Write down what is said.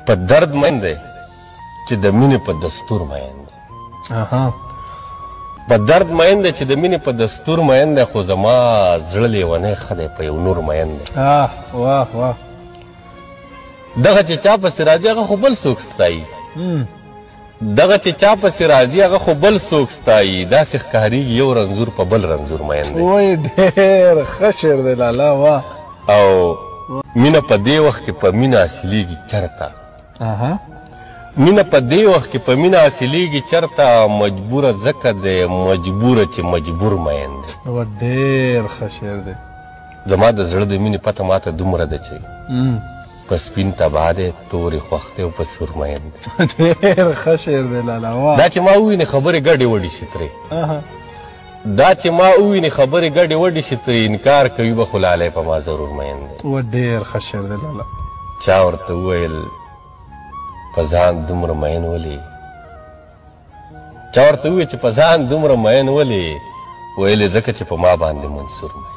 په درد مین دی چې د مینې په دستور مین دی په درد مین دی چې د مینې په دستور مین دی خو زما زړه لیونی ښه دی په یو نور مین دی واه واه دغه چې چا پسې راځي هغه خو بل څوک ستایي دغه چې چا پسې راځي هغه خو بل څوک ستایي داسې ښکارېږي یو رنځور په بل رنځور مین دی وای ډېر ښه شعر دی لالا واه او مینه په دې وخت کې په مینه حاصلېږي چېرته مینه په دې وخت کې په مینه حاصلېږي چېرته مجبوره ځکه دی مجبوره چې مجبور مین دی ډېر ښه شعر دی زما د زړه د مینې پته ماته دومره ده چې په سپین تباه دی تورې خوښ دی او په سور مین دی ډېر ښه شعر دی لالا واه دا چې ما ووینې خبرې ګډې وډې شي ترې دا چې ما ووینې خبرې ګډې وډې شي ترې انکار کوي به خو لالی په ما ضرور مین دی ډېر ښه شعر دی لالا چا ورته وویل په ځان دومره مین ولې چا ورته وویل چې په ځان دومره مین ولې ویلې ځکه چې په ما باندې منصور مین